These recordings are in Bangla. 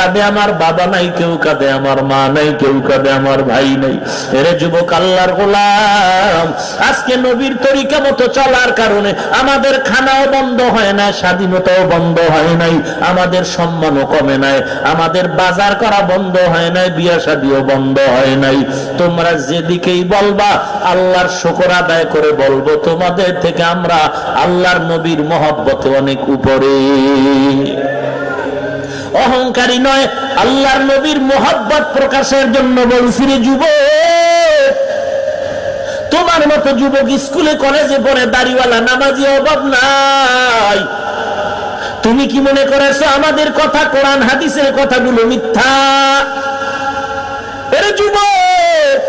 কাঁদে আমার বাবা নাই, কেউ কাঁদে আমার মা নাই, কেউ কাঁদে আমার ভাই নাই। এরে যুবক আল্লাহর গোলাম, আজকে নবীর তরিকা মতো চলার কারণে আমাদের খানাও বন্ধ হয় না, স্বাধীনতাও বন্ধ হয় নাই, আমাদের সম্মানও কমে নাই, আমাদের বাজার করা বন্ধ হয় নাই, বিয়া শাদিও বন্ধ হয় নাই। তোমরা যেদিকেই বলবা আল্লাহর শুকর আদায় করে বলবো, তোমাদের থেকে আমরা আল্লাহর নবীর মহব্বতে অনেক উপরে। অহংকারী নয়, আল্লাহর নবীর মহব্বত প্রকাশের জন্য বলছি রে যুবক, তোমার মতো যুবক স্কুলে কলেজে পড়ে দাড়িওয়ালা নামাজি অভাব নাই। তুমি কি মনে করেছো আমাদের কথা কোরআন হাদিসের কথাগুলো মিথ্যা? এরে যুবক,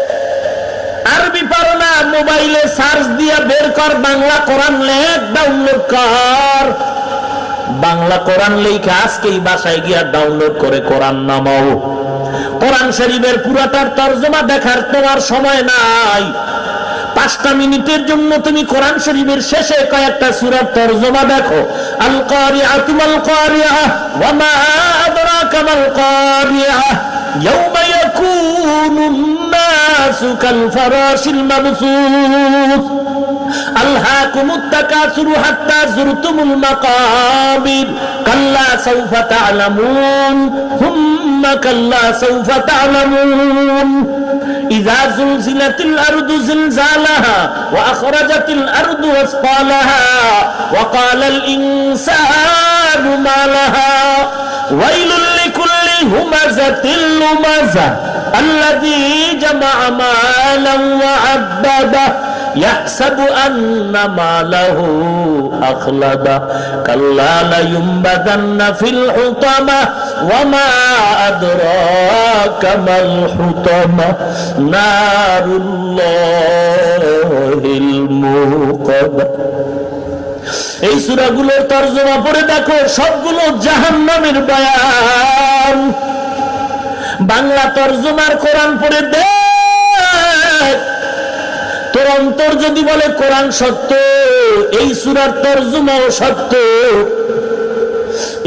আরবি পারো না, মোবাইলে সার্চ দিয়া বের কর, বাংলা কোরআন লেখ, ডাউনলোড কর। বাংলা কোরআন লেখা আজকেই বাসায় গিয়া ডাউনলোড করে কোরআন নামাও। কোরআন শরীফের পুরাটার তরজমা দেখার তোমার সময় নাই। 5টা মিনিটের জন্য তুমি কোরআন শরীফের শেষে কয়েকটা সূরার তরজমা দেখো। আল কারিআতু মাল কারিআহ ওয়া মা আদরাকা মাল কারিআহ ইয়াওমা ইয়াকুনুন নাসু কাল ফারাশিল মাবসুস আলহাকুমুত তাকাসুরু হাত্তা যুরতুমুল মাকাবির কাল্লা সাওফা তা'লামুন সুম্মা কাল্লা সাওফা তা'লামুন ইযা যুলজিলাতিল আরদু জিলজালাহা ওয়া আখরাজাতিল আরদু আসফালাহা ওয়া ক্বালাল ইনসানু মা লাহা ওয়াইলুল লিকুল্লি হুমাযাতিল লুমাযা আল্লাযী জামা'a মালান ওয়া আদ্দাদা يحسب أن ماله أخلده كلا لينبذن في الحطمة وما أدراك ما الحطمة نار الله الموقدة। এই সূরাগুলোর তরজমা পড়ে দেখো, সবগুলো জাহান্নামের বয়ান। বাংলা তরজমার কোরআন পড়ে দেখ, তোর অন্তর যদি বলে কোরআন সত্য, এই সূরার তরজমাও সত্য।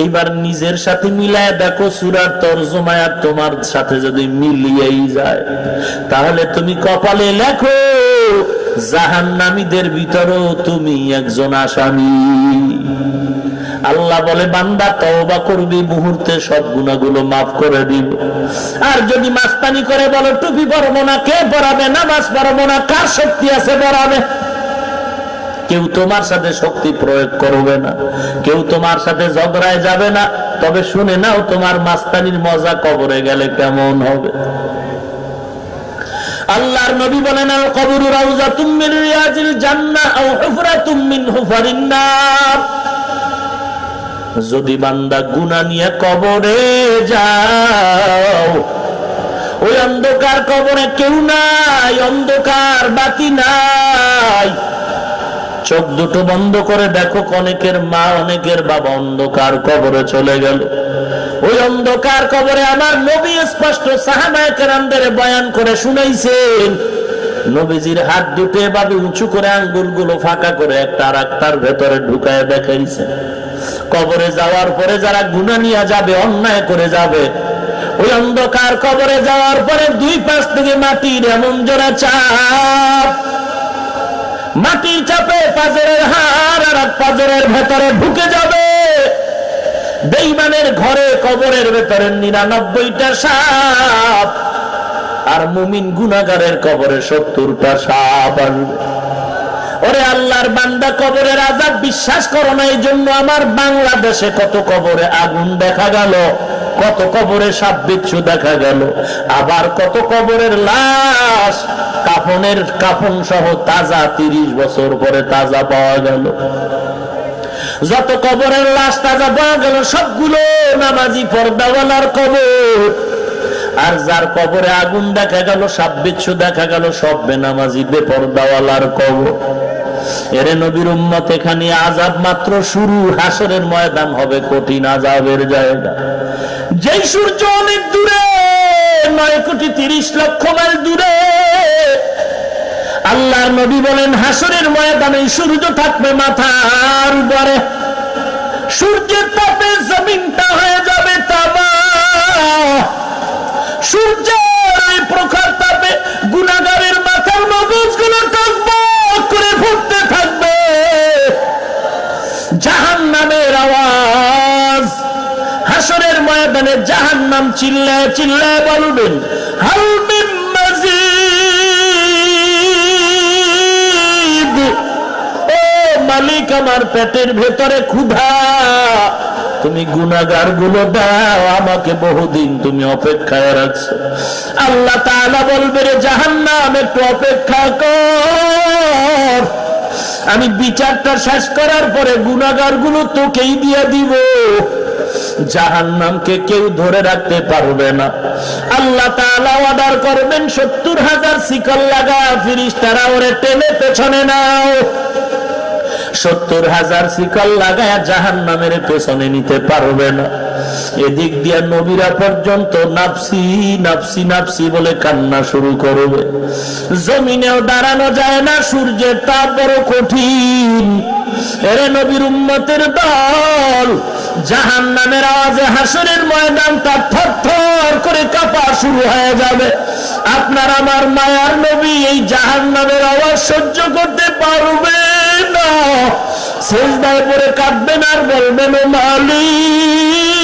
এবার নিজের সাথে মিলায় দেখো, সূরার তরজমা আর তোমার সাথে যদি মিলিয়েই যায়, তাহলে তুমি কপালে লেখো জাহান্নামীদের ভিতরেও তুমি একজন আসামি। আল্লাহ বলে বান্দা তওবা করবি, মুহূর্তে সব গুনাহগুলো মাফ করে দিব। আর যদি মাস্তানি করে বলো টুপি পরবো না, কে পরাবে? নামাজ পড়বো না, কার শক্তি আছে পরাবে? কেউ তোমার সাথে শক্তি প্রয়োগ করবে না, কেউ তোমার সাথে ঝগড়ায় যাবে না। তবে শুনে নাও, তোমার মাস্তানির মজা কবরে গেলে কেমন হবে। আল্লাহর নবী বলেন, আল কবরু রাউযাতুম মিন রিয়াজিল জান্নাহ আও হুফরাতুম মিন হুফারিন নার। যদি বান্দা গুনাহ নিয়ে কবরে যাও, ওই অন্ধকার কবরে কেউ নাই, অন্ধকার বাতি নাই। চোখ দুটো বন্ধ করে দেখো, অনেকের মা অনেকের বাবা অন্ধকার কবরে চলে গেল। ওই অন্ধকার কবরে আমার নবী স্পষ্ট সাহাবায়ে কেরামদের বয়ান করে শুনাইছেন। নবীজির হাত দুটো এভাবে উঁচু করে আঙ্গুলগুলো ফাঁকা করে একটা আর একটার ভেতরে ঢুকায় দেখাইছেন। কবরে যাওয়ার পরে যারা গুনাহ নিয়ে যাবে, অন্যায় করে যাবে, ওই অন্ধকার কবরে যাওয়ার পরে দুই পাশ থেকে মাটির এমন জোড়া চাপ, মাটির চাপে পাজরের হাড় আর পাজরের ভেতরে ঢুকে যাবে। বেঈমানের ঘরে কবরের ভেতরে 99টা সাপ, আর মুমিন গুনাহগারের কবরে 70টা সাপ আসবে। ওরে আল্লাহর বান্দা, কবরের আযাব বিশ্বাস করো না, এই জন্য আমার বাংলাদেশে কত কবরে আগুন দেখা গেল, কত কবরে সাপ বিচ্ছু দেখা গেল, আবার কত কবরের লাশ কাফন সহ তাজা 30 বছর পরে তাজা পাওয়া গেল। যত কবরের লাশ তাজা পাওয়া গেল সবগুলো নামাজি পর্দাওয়ালার কবর। আর যার কবরে আগুন দেখা গেল, সাপ বিচ্ছু দেখা গেল, সব বেনামাজি বেপরদাওয়ালার কবর। এরে নবীর উম্মত, এখানে আযাব মাত্র শুরু। হাসরের ময়দান হবে কঠিন আযাবের জায়গা। যেই সূর্য অনেক দূরে, 9,30,00,000 মাইল দূরে, আল্লাহর নবী বলেন হাসরের ময়দানে সূর্য থাকবে মাথার উপরে। সূর্যের তাপে জমিনটা হয়ে যাবে তামা। ময়দানে জাহান্নাম চিল্লায় চিল্লায় বলবেন, হাল মিন মাজিদ, ও মালিক আমার পেটের ভেতরে ক্ষুধা, তুমি গুনাহগার গুলো দাও, আমাকে বহুদিন তুমি অপেক্ষায় রাখছো। আল্লাহ তাআলা বলবে, রে জাহান্নাম একটু অপেক্ষা কর, আমি বিচারটা শেষ করার পরে গুনাহগার গুলো তোকেই দিয়ে দিব। জাহান্নামকে কেউ ধরে রাখতে পারবে না। আল্লাহ তাআলা অর্ডার করবেন 70,000 শিকল লাগা, ফেরেশতারা ওরে টেনে পেছনে নাও। 70,000 শিকল লাগায় জাহান্নামের পেছনে নিতে পারবে না। এদিক দিয়ে নবীরা পর্যন্ত নাফসি নাফসি নাফসি বলে কান্না শুরু করবে। জমিনেও দাঁড়ানো যায় না, সূর্যের তাপ বড় কঠিন। এরে নবীর উম্মতের দল, জাহান্নামের আওয়াজে হাসরের ময়দানটা থরথর করে কাঁপা শুরু হয়ে যাবে। আপনার আমার মায়ার নবী এই জাহান্নামের আওয়াজ সহ্য করতে পারবে না। সিজদায় পড়ে কাঁদবেন আর বলবেন, ও মালিক,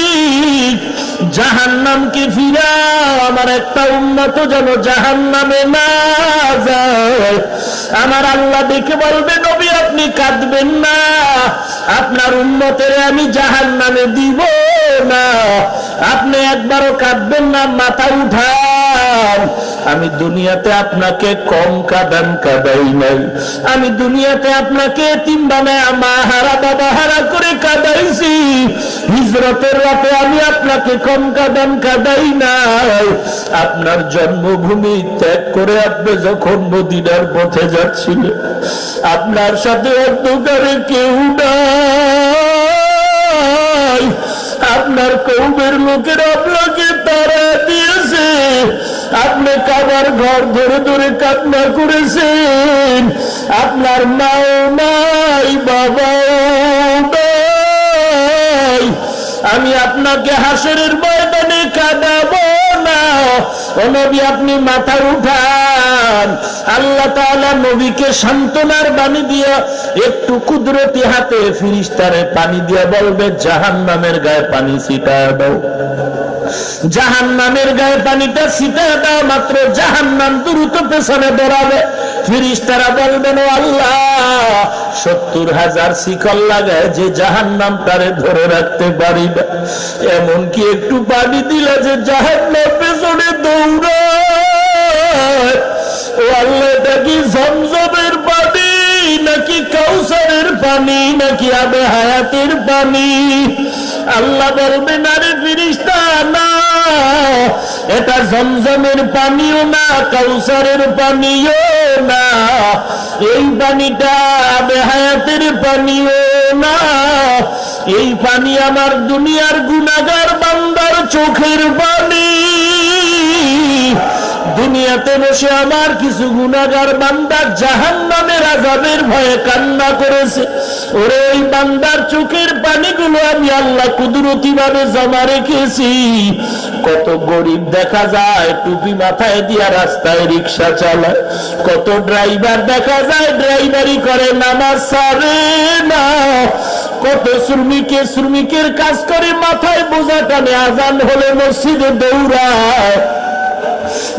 জাহান্নামকে ফিরাও, আমার একটা উম্মত যেন জাহান্নামে না যায়। আমার আল্লাহ দেখে বলবে, নবী আপনি কাঁদবেন না, আপনার উম্মতের আমি জাহান্নামে দিব না। আপনি একবারও কাঁদবেন না, মাথা উঠান। আমি দুনিয়াতে আপনাকে কম কাদাই নাই, আমি দুনিয়াতে আপনাকে এতিম বানায় মাহারা বাবাহারা করে কাদাইছি। হিজরতের রাতে আমি আপনাকে কম কাদাই নাই। আপনার জন্মভূমি ত্যাগ করে আপনি যখন মদিনার পথে যাচ্ছিলেন, আপনার সাথে অন্ধকারে কেউ নাই, আপনার কওমের লোকেরা আপনাকে তাড়া দিয়েছে, আপনি কাবার ঘর ধরে ধরে কান্না করেছেন। আপনার মাও নাই, বাবাও নাই। আমি আপনাকে হাসরের ময়দানে কাঁদাবো না। ও নবী আপনি মাথা উঠান। আল্লাহ তাআলা নবীকে সান্ত্বনার বাণী দিয়া একটু কুদরতি হাতে ফেরেশতারে পানি দিয়া বলবে, জাহান্নামের গায়ে পানি ছিটায় দাও। জাহান্নামের গায়ে পানিটা ছিটায় দাও, মাত্র জাহান্নাম দ্রুত পেছনে দৌড়াবে। ফেরেশতারা বলবেন, ও আল্লাহ, 70,000 শিকল লাগায় যে জাহান্নামটারে ধরে রাখতে পারি না, এমনকি একটু পানি দিলে যে জাহান্নাম পেছনে দৌড়ায়। ও আল্লাহ, এটা কি জমজমের পানি নাকি কাউসারের পানি নাকি আবে হায়াতের পানি? আল্লাহ বলবেন, আরে ফেরেশতা না, এটা জমজমের পানিও না, কাউসারের পানিও না, এই পানিটা আবে হায়াতের পানিও না, এই পানি আমার দুনিয়ার গুনাহগার বান্দার চোখের পানি। দুনিয়াতে বসে আমার কিছু গুনাহগার বান্দা জাহান্নামের আযাবের ভয়ে কান্না করেছে। ওরে ওই বান্দার চোখের পানিগুলো আমি আল্লাহ কুদরতি ভাবে জমা রেখেছি। কত গরিব দেখা যায় টুপি মাথায় দিয়া রাস্তায় রিক্সা চালায়, কত ড্রাইভার দেখা যায় ড্রাইভারি করে, নামাজ ছাড়ে না, কত শ্রমিকের কাজ করে, মাথায় বোঝা টানে, আজান হলে মসজিদে দৌড়ায়,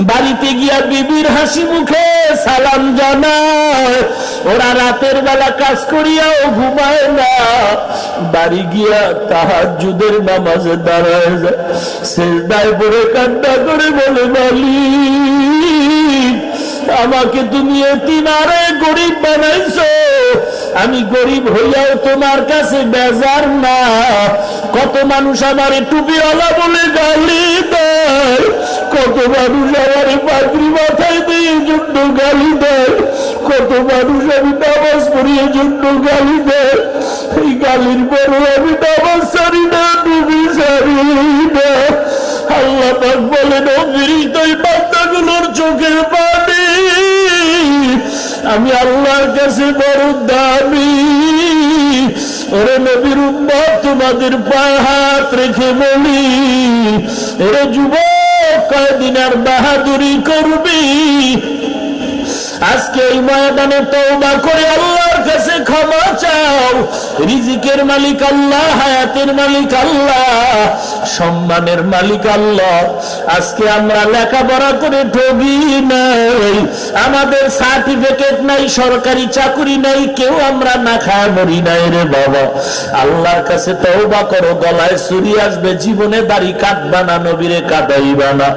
বাড়িতে গিয়া বিবির হাসি মুখে সালাম জানায়। ওরা রাতের বেলা কাজ করিয়াও ঘুমায় না, বাড়ি গিয়া তাহাজ্জুদের নামাজে দাঁড়ায় যায়, সিজদায় পড়ে কান্না করে বলে, মালিক আমাকে তুমি এতিমারে গরিব বানাইছো, আমি গরিব হইয়াও তোমার কাছে বেজার না। কত মানুষ আমার টুপিওয়ালা বলে গালি দেয়, কত মানুষ আমার পাগড়ি মাথায় দিয়ে জন্য গালি দেয়, কত মানুষ আমি নামাজ পড়িয়ে জন্য গালি দেয়। এই গালির পরও আমি নামাজ ছাড়ি না, টুপি ছাড়ি না। আল্লাহ পাক বলেন, ও ফেরেশতা, এই বান্দাগুলোর চোখের পানি আমি আল্লাহর কাছে বড় দামি। ওরে নবীর উম্মত, তোমাদের পায়ে হাত রেখে বলি, এরে যুবক, কয়দিন আর বাহাদুরি করবি? আজকে এই ময়দানে তওবা করে আল্লাহর কাছে ক্ষমা চাও। রিজিকের মালিক আল্লাহ, হায়াতের মালিক আল্লাহ, সম্মানের মালিক আল্লাহ। আজকে আমরা লেখাপড়া করে ঠগি নাই, আমাদের সার্টিফিকেট নাই, সরকারি চাকরি নাই, কেউ আমরা না খায় মরি নাই রে বাবা। আল্লাহর কাছে তওবা করো। গলায় চুরি আসবে, জীবনে দাড়ি কাটবা না, নবীরে কাটাইবা না,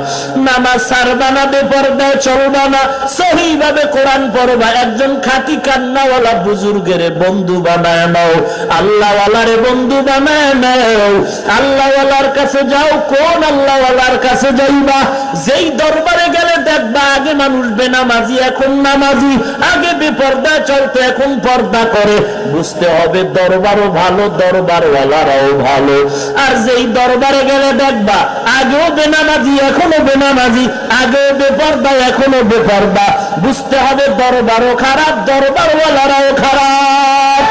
নামাজ ছাড়বা না, বেপরদায় চলবা না, সহি ভাবে কোরআন পড়বা। একজন খাঁটি কান্নাওয়ালা বুজুর্গের বন্ধু বানায় নাও, আল্লাহওয়ালারে বন্ধু বানায় নাও। আল্লাহওয়ালার কাছে যাও। কোন আল্লাহওয়ালার কাছে যাইবা? যেই দরবারে গেলে দেখবা আগে মানুষ বেনামাজি, এখন নামাজি, আগে বেপর্দায় চলতে, এখন পর্দা করে। বুঝতে হবে দরবারও ভালো, দরবারওয়ালারাও ভালো। আর যেই দরবারে গেলে দেখবা আগেও বেনামাজি, এখনো বেনামাজি, আগেও বেপর্দা, এখনো বেপর্দা। বুঝতে হবে দরবারও খারাপ, দরবারওয়ালারাও খারাপ।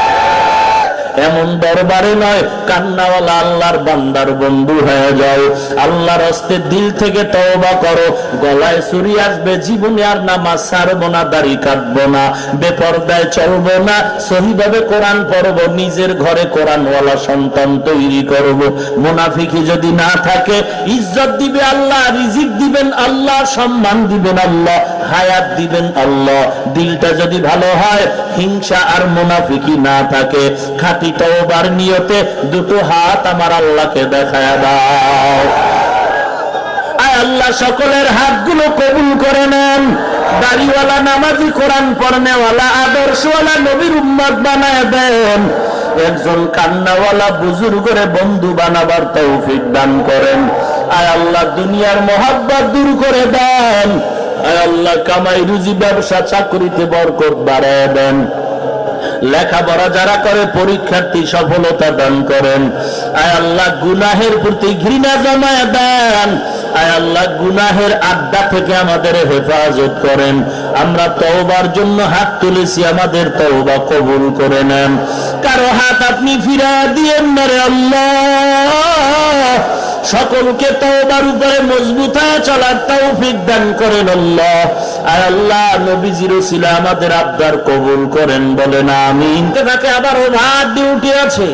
এমন দরবারে নয়, কান্নাওয়ালা আল্লাহর বান্দার বন্ধু হয়ে যাও। আল্লাহর হস্তে দিল থেকে তওবা করো। গলায় চুরি আসবে, জীবনে আর নামাজ ছাড়বো না, দাড়ি কাটবো না, বেপরদায় চলবো না, সহিভাবে কোরআন পড়বো, নিজের ঘরে কোরআনওয়ালা সন্তান তৈরি করব। মুনাফিকি যদি না থাকে, ইজ্জত দিবে আল্লাহ, রিজিক দিবেন আল্লাহ, সম্মান দিবেন আল্লাহ, হায়াত দিবেন আল্লাহ। দিলটা যদি ভালো হয়, হিংসা আর মুনাফিকি না থাকে, খাঁটি তওবার নিয়তে দুটো হাত আমার আল্লাহকে দেখায়া দাও। আয় আল্লাহ সকলের হাতগুলো কবুল করে নেন। দাড়িওয়ালা, নামাজি, কোরআন পড়নেওয়ালা, আদর্শওয়ালা নবীর উম্মত বানায় দেন। একজন কান্নাওয়ালা বুজুর্গরে বন্ধু বানাবার তৌফিক দান করেন। আয় আল্লাহ দুনিয়ার মহাব্বত দূর করে দেন। আয় আল্লাহ কামাই রুজি, ব্যবসা, চাকরিতে বরকত বাড়ায় দেন। লেখাপড়া যারা করে পরীক্ষার্থী সফলতা দান করেন। আয় আল্লাহ গুনাহের প্রতি ঘৃণা জমায় দেন। আয় আল্লাহ গুনাহের আড্ডা থেকে আমাদের হেফাজত করেন। আমরা তওবার জন্য হাত তুলেছি, আমাদের তওবা কবুল করে নেন। কারো হাত আপনি ফিরা দিয়েন না রে আল্লাহ। সকলকে তওবার উপরে মজবুত হয়ে চলার তৌফিক দান করেন আল্লাহ। আয় আল্লাহ নবীজির উসিলা আমাদের আবদার কবুল করেন, বলেন আমিন। তাকে আবার ওভার ডিউটি আছে,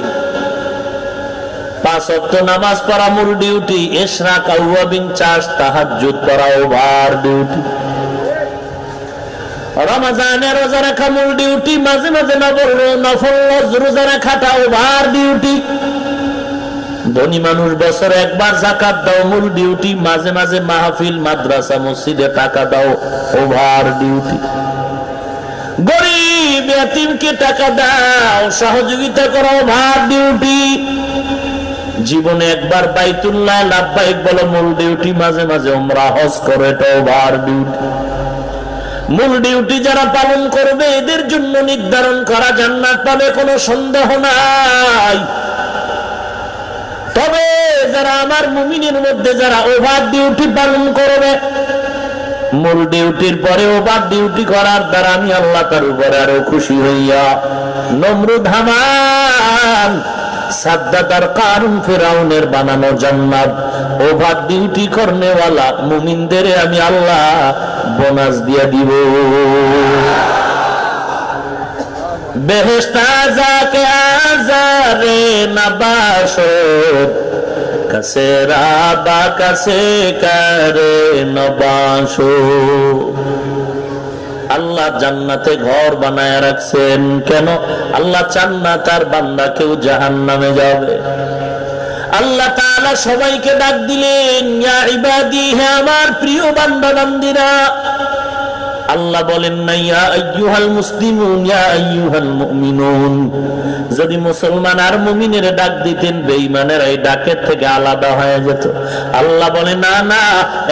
5 ওয়াক্ত নামাজ পড়া মূল ডিউটি, ইশরাক, আওয়াবিন, চাষ, তাহাজ্জুদ পড়া ওভার ডিউটি, রমজানের রোজা রাখা মূল ডিউটি, মাঝে মাঝে নফল রোজা রাখাটা ওভার ডিউটি। ধনী মানুষ বছরে একবার যাকাত দাও মূল ডিউটি, মাঝে মাঝে মাহফিল, মাদ্রাসা, মসজিদে টাকা দাও ওভার ডিউটি। গরিব এতিমকে টাকা দাও, সহযোগিতা করো ওভার ডিউটি। জীবনে একবার বাইতুল্লাহ লাব্বাইক বলো মূল ডিউটি, মাঝে মাঝে উমরা হজ করো, এটা ওভার ডিউটি। মূল ডিউটি যারা পালন করবে এদের জন্য নির্ধারণ করা জান্নাত পাবে, কোনো সন্দেহ নাই। তবে যারা আমার মুমিনের মধ্যে যারা ওভার ডিউটি পালন করবে, মূল ডিউটির পরে ওভার ডিউটি করার দ্বারা আমি আল্লাহ তার উপরে আরো খুশি হইয়া নমরুদ, হামান, সাদ্দাত আর কারুন, ফিরাউনের বানানো জান্নাত ওভার ডিউটি করনেওয়ালা মুমিনদের আমি আল্লাহ বোনাস দিয়ে দিব। বেহেশত যাকে আজারে নবাশত, কাছে রাবা কাছে করে নবাশো। আল্লাহ জান্নাতে ঘর বানায় রাখছেন কেন? আল্লাহ চান না তার বান্দা কেউ জাহান্নামে যাবে। আল্লাহ তাআলা সবাইকে ডাক দিলেন, ইয়া ইবাদি, হে আমার প্রিয় বান্দা বান্দিরা। আল্লাহ বলেন না ইয়া আইয়ুহাল মুসলিমুন, ইয়া আইয়ুহাল মুমিনুন। যদি মুসলমান আর মুমিনের ডাক দিতেন, বেঈমানের এই ডাকের থেকে আলাদা হয়ে যেত। আল্লাহ বলে না না,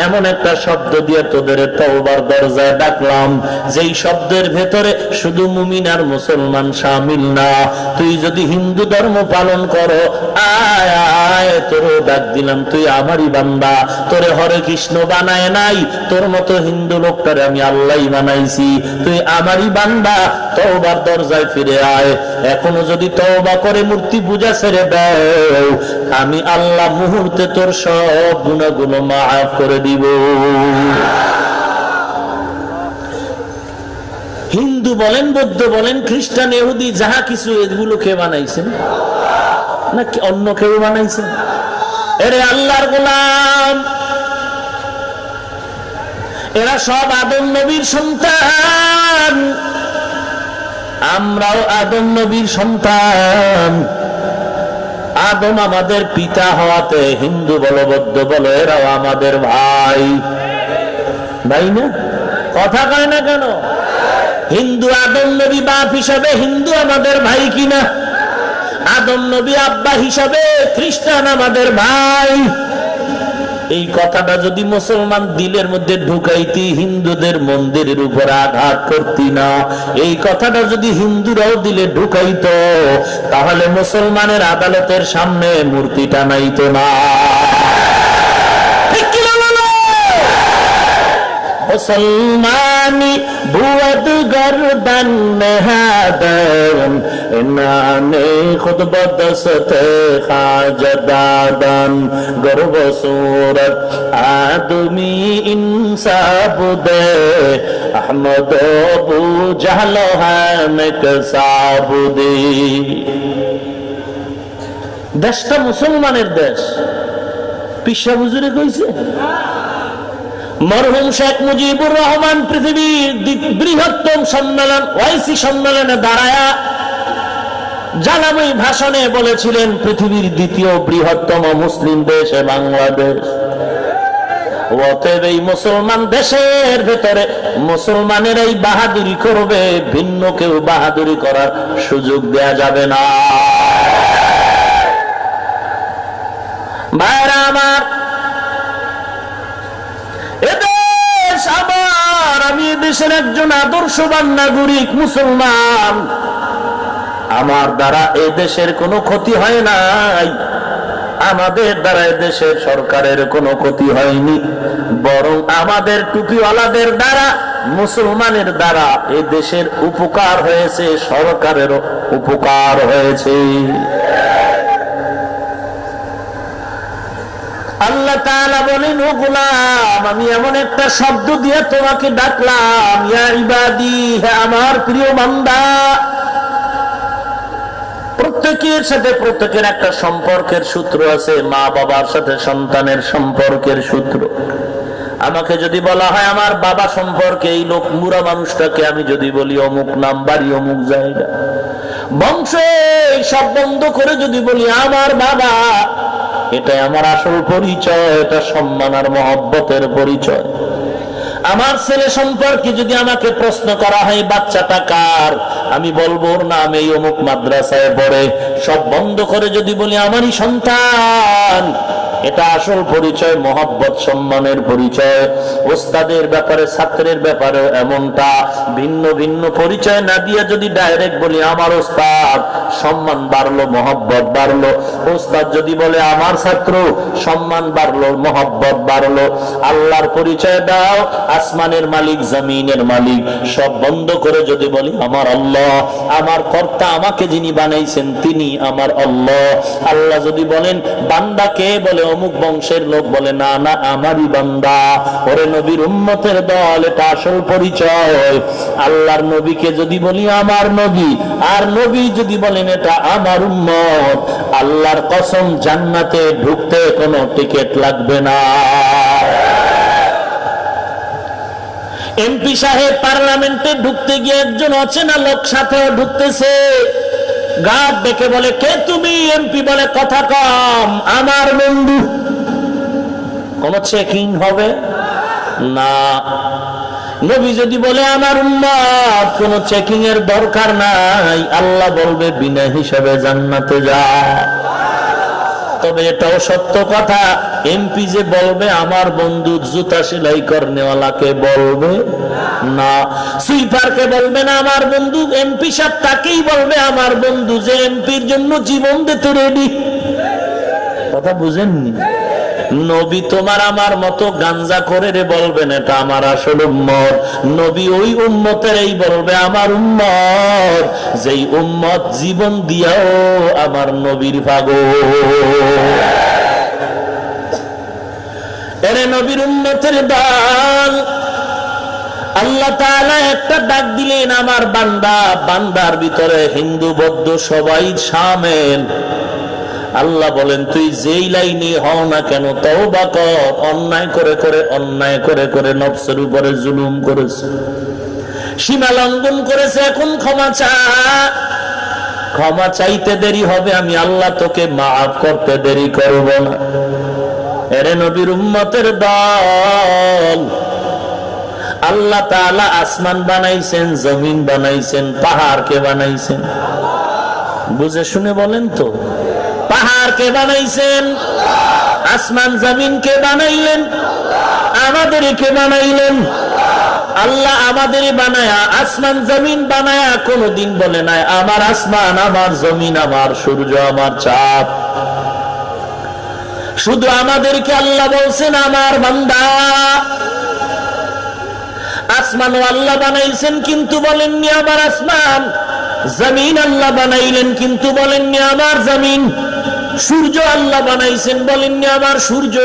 এমন একটা শব্দ দিয়ে তোদের তওবার দরজায় ডাকলাম, যেই শব্দের ভেতরে শুধু মুমিন আর মুসলমান শামিল না। তুই যদি হিন্দু ধর্ম পালন করো, আয় আয়, তোরও ডাক দিলাম, তুই আমারই বান্দা। তোরে হরে কৃষ্ণ বানায় নাই, তোর মতো হিন্দু লোকটারে আমি আল্লাহ বানাইছি, তুই আমারই বান্দা। তওবার দরজায় ফিরে আয়। এখনো যদি তওবা করে মূর্তি পূজা ছেড়ে দাও, আমি আল্লাহ মুহূর্তে তোর সব গুনাহগুলো মাফ করে দিব। হিন্দু বলেন, বৌদ্ধ বলেন, খ্রিস্টান, ইহুদি, যাহা কিছু এগুলো কে বানাইছেন? নাকি অন্য কেউ বানাইছেন? এরে আল্লাহর গোলাম, এরা সব আদম নবীর সন্তান, আমরাও আদম নবীর সন্তান। আদম আমাদের পিতা হওয়াতে হিন্দু বলো, বৌদ্ধ বলো, এরাও আমাদের ভাই। ভাই না? কথা কয় না কেন? হিন্দু আদম নবী বাপ হিসাবে হিন্দু আমাদের ভাই কিনা? আদম নবী আব্বা হিসাবে খ্রিস্টান আমাদের ভাই। এই কথাটা যদি মুসলমান দিলের মধ্যে ঢুকাইতি, হিন্দুদের মন্দিরের উপর আঘাত করতি না। এই কথাটা যদি হিন্দুরাও দিলে ঢুকাইতো, তাহলে মুসলমানের আদালতের সামনে মূর্তি টানাইতো না। মুসলমানি বুয়দ গর্দন মেহাদন ইনানে খুদ বদসতে খাজদাদন গর্ব সুরত আদমি ইনসাব দে আহমদ আবু জাহল হামক সাবুদি। দেশটা মুসলমানের দেশ, পিসা হুজুরে কইছে। মরহুম শেখ মুজিবুর রহমান পৃথিবীর বৃহত্তম সম্মেলন ওয়াইসি সম্মেলনে দাঁড়ায়া জানাময়ী ভাষণে বলেছিলেন, পৃথিবীর দ্বিতীয় বৃহত্তম মুসলিম দেশ বাংলাদেশ। অতএব এই মুসলমান দেশের ভেতরে মুসলমানের এই বাহাদুরি করবে, ভিন্ন কেউ বাহাদুরি করার সুযোগ দেয়া যাবে না। ভাইরা আমার, এদেশ আমার, আমি এদেশের একজন আদর্শবান নাগরিক মুসলমান। আমার দ্বারা এই দেশের কোনো ক্ষতি হয় নাই, আমাদের দ্বারা এদেশের সরকারের কোনো ক্ষতি হয়নি, বরং আমাদের টুপিওয়ালাদের দ্বারা, মুসলমানের দ্বারা এই দেশের উপকার হয়েছে, সরকারেরও উপকার হয়েছে। আল্লাহ তাআলা বলেন, ও গোলাম, আমি এমন একটা শব্দ দিয়ে তোমাকে ডাকলাম, ইয়া ইবাদি, হে আমার প্রিয় বান্দা। প্রত্যেকের সাথে প্রত্যেকের একটা সম্পর্কের সূত্র আছে, মা বাবার সাথে সন্তানের সম্পর্কের সূত্র। আমাকে যদি বলা হয় আমার বাবা সম্পর্কে, এই লোক মুরা মানুষটাকে আমি যদি বলি অমুক নাম, বাড়ি অমুক জায়গা, বংশ সব বন্ধ করে যদি বলি আমার বাবা, এটাই আমার আসল পরিচয়, এটা সম্মান আর মহব্বতের পরিচয়। আমার ছেলে সম্পর্কে যদি আমাকে প্রশ্ন করা হয় বাচ্চাটা কার, আমি বলবো ওর নাম এই অমুক মাদ্রাসায় পড়ে। সব বন্ধ করে যদি বলি আমারই সন্তান, এটা আসল পরিচয়, মহব্বত সম্মানের পরিচয়। ওস্তাদের ব্যাপারে, ছাত্রের ব্যাপারে এমনটা। ভিন্ন ভিন্ন পরিচয় না দিয়ে যদি ডাইরেক্ট বলি আমার ওস্তাদ, সম্মান বাড়লো, মহব্বত বাড়লো। ওস্তাদ যদি বলে আমার ছাত্র, সম্মান বাড়লো, মহব্বত বাড়লো। আল্লাহর পরিচয় দাও, আসমানের মালিক, জমিনের মালিক, সব বন্ধ করে যদি বলি আমার আল্লাহ, আমার কর্তা, আমাকে যিনি বানাইছেন তিনি আমার আল্লাহ। আল্লাহ যদি বলেন বান্দাকে, বলে অমুক বংশের লোক, বলে না না আমারই বান্দা। ওরে নবীর উম্মতের দল, এটা আসল পরিচয়। আল্লাহর নবীকে যদি বলি আমার নবী, আর নবী যদি বলেন এটা আমার উম্মত, আল্লাহর কসম জান্নাতে ঢুকতে কোনো টিকিট লাগবে না। এমপি সাহেব পার্লামেন্টে ঢুকতে গিয়ে একজন অচেনা লোক সাথেও ঢুকতেছে, গার্ড ডেকে বলে কে তুমি? এমপি বলে কথা কম, আমার বন্ধু। কোন চেকিং হবে না। নবী যদি বলে আমার উম্মত, কোন চেকিং এর দরকার নাই, আল্লাহ বলবে বিনা হিসাবে জান্নাতে যা। তবে এটাও সত্য কথা, এমপি যে বলবে আমার বন্ধু, জুতা সেলাই করনেওয়ালাকে বলবে না, সুইপারকে বলবে না আমার বন্ধু। এমপি সাহেব তাকেই বলবে আমার বন্ধু যে এমপির জন্য জীবন দিতে রেডি। কথা বুঝেননি? নবী তোমার আমার মতো গাঞ্জা করে রে বলবেন এটা আমার আসল উম্মত। নবী ওই উম্মতের এই বলবে আমার উম্মত, যেই উম্মত জীবন দিয়াও আমার নবীর পাগল। এরে নবীর উম্মতের দল, আল্লাহ তাআলা একটা ডাক দিলেন, আমার বান্দা, বান্দার ভিতরে হিন্দু বৌদ্ধ সবাই শামিল। আল্লাহ বলেন, তুই যেই লাইনে হও না কেন, তওবা কর। অন্যায় করে করে নফসের উপরে জুলুম করেছে, সীমা লঙ্ঘন করেছে, এখন ক্ষমা চা। ক্ষমা চাইতে দেরি হবে, আমি আল্লাহ তোকে মাফ করতে দেরি করব না। এরে নবীর উম্মতের দল, আল্লাহ তাআলা আসমান বানাইছেন, জমিন বানাইছেন, পাহাড়কে বানাইছেন। বুঝে শুনে বলেন তো, পাহাড়কে বানাইছেন, আসমান জমিন কে বানাইলেন? আমাদেরকে বানাইলেন। আল্লাহ আমাদের বানায়া, আসমান জমিন বানায়া কোনদিন বলে নাই আমার আসমান, আমার জমিন, আমার সূর্য, আমার চাঁদ। শুধু আমাদেরকে আল্লাহ বলছেন আমার বান্দা। আসমানও আল্লাহ বানাইছেন কিন্তু বলেননি আমার আসমান। জমিন আল্লাহ বানাইলেন কিন্তু বলেননি আমার জমিন। সূর্য আল্লাহ বানাইছেন, বলেননি আমার সূর্য।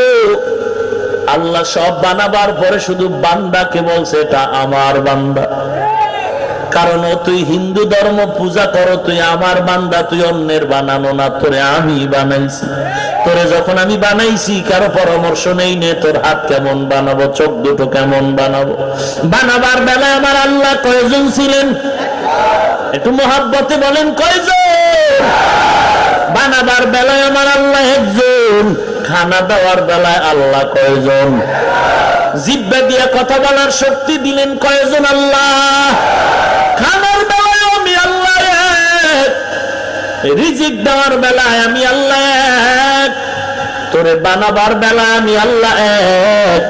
আল্লাহ সব বানাবার পরে শুধু বান্দাকে বলছে এটা আমার বান্দা। কারণ তুই হিন্দু ধর্ম পূজা করো, তুই আমার বান্দা, তুই অন্যের বানানো না, তোরে আমি বানাইছি। তোরে যখন আমি বানাইছি কারো পরামর্শ নেই নে, তোর হাত কেমন বানাবো, চোখ দুটো কেমন বানাবো। বানাবার বেলায় আমার আল্লাহ কয়জন ছিলেন? একটু মহাব্বতে বলেন কয়জন? বানাবার বেলায় আমার আল্লাহ একজন। খানা দেওয়ার বেলায় আল্লাহ কয়জন? জিহ্বা দিয়ে কথা বলার শক্তি দিলেন কয়জন? আল্লাহ। খানার বেলায় আমি আল্লাহ এক, রিজিক দেওয়ার বেলায় আমি আল্লাহ এক, তোরে বানাবার বেলায় আমি আল্লাহ এক।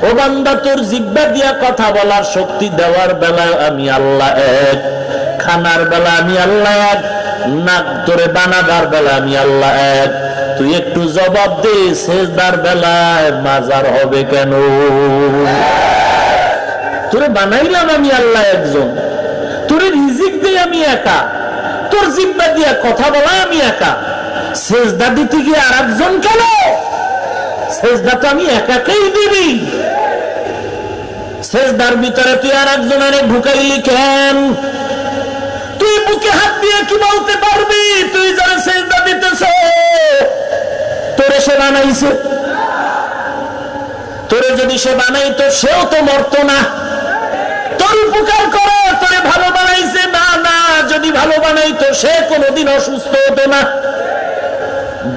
ও বান্দা, তোর জিহ্বা দিয়ে কথা বলার শক্তি দেওয়ার বেলায় আমি আল্লাহ এক। খানার বেলা আমি আল্লাহ এক, নাক তোরে বানাবার বেলা আমি আল্লাহ এক। তুই একটু জবাব দে, সেজদার বেলায় মাজার হবে কেন? তোরে বানাইলাম আমি আল্লাহ একজন, তোরে রিজিক দিয়ে আমি একা, তোর জিহ্বা দিয়ে কথা বলা আমি একা, সেজদা দিতে গিয়ে আর একজন কেন? সেজদা তো আমি একাকেই দিবি। সেজদার ভিতরে তুই আর একজনের ঢুকাইলি কেন? তুই বুকে হাত দিয়ে কি বলতে পারবি তুই যারা সেজদা দিতেছ তোরে সে বানাইছে? তোরে যদি সে বানাইতো সেও তো মরতো না। তোর উপকার করে তোরে ভালো বানাইছে না? না, যদি ভালো বানাইতো সে কোনোদিন অসুস্থ হতো না।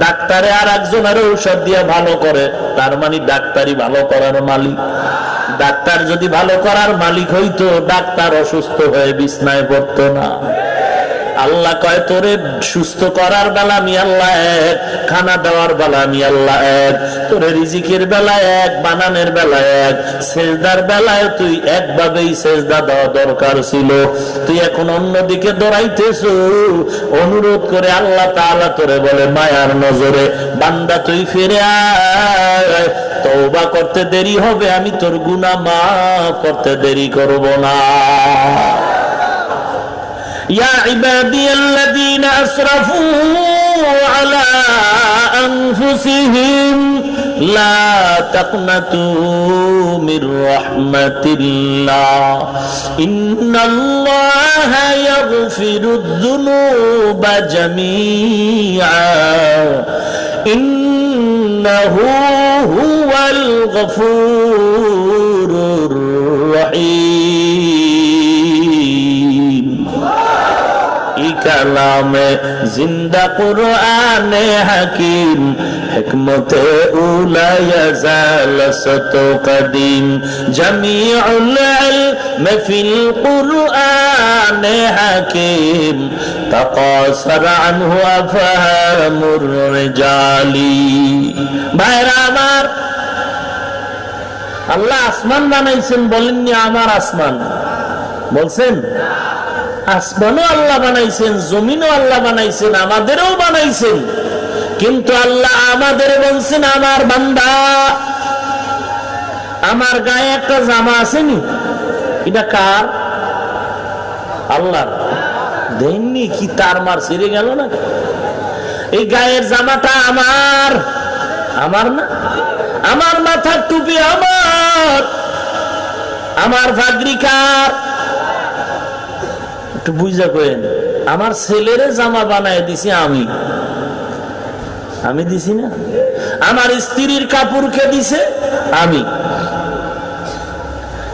ডাক্তারে আর একজনের ঔষধ দিয়ে ভালো করে, তার মানে ডাক্তারই ভালো করার মালিক। ডাক্তার যদি ভালো করার মালিক হইতো, ডাক্তার অসুস্থ হয়ে বিছনায় পড়তো না। আল্লাহ কয় তোরে সুস্থ করার বেলা আমি আল্লাহ এক, খানা দেওয়ার বেলা আমি আল্লাহ এক, তোরে রিজিকের বেলায় এক, বানানের বেলায় এক, সেজদার বেলায় তুই একভাবেই সেজদা দেওয়া দরকার ছিল। তুই এখন অন্যদিকে দৌড়াইতেছ। অনুরোধ করে আল্লাহ তাআলা তোরে বলে মায়ার নজরে, বান্দা তুই ফিরে আয়, তওবা করতে দেরি হবে, আমি তোর গুনাহ মাফ করতে দেরি করব না। يا عبادي الذين أسرفوا على أنفسهم لا تقنطوا من رحمة الله إن الله يغفر الذنوب جميعا إنه هو الغفور الرحيم। কালামে জিন্দা কুরআনে হাকিম, হিকমতে উলায়া জালাসত কদিম, জামিউল ইলম ফিল কুরআনে হাকিম, তাকাসার আনহু আফহামুর রিজালি। ভাইরা আমার, আল্লাহ আসমান বানাইছেন, বলেননি আমার আসমান, বলছেন আসমানও আল্লাহ বানাইছেন, জমিনও আল্লাহ বানাইছেন, আমাদেরও বানাইছেন। কিন্তু আল্লাহ আমাদের বলছেন আমার বান্দা। আমার গায়ে একটা জামা আসেনি, এটা কার? আল্লাহ দেননি কি? তার মার ছিঁড়ে গেল না? এই গায়ের জামাটা আমার, আমার না? আমার মাথার টুপি আমার, আমার ভাগরি কার? একটু বুঝা কইেন। আমার ছেলের জামা বানায় দিছি আমি দিছি না? আমার স্ত্রীর কাপড় কে দিছে? আমি।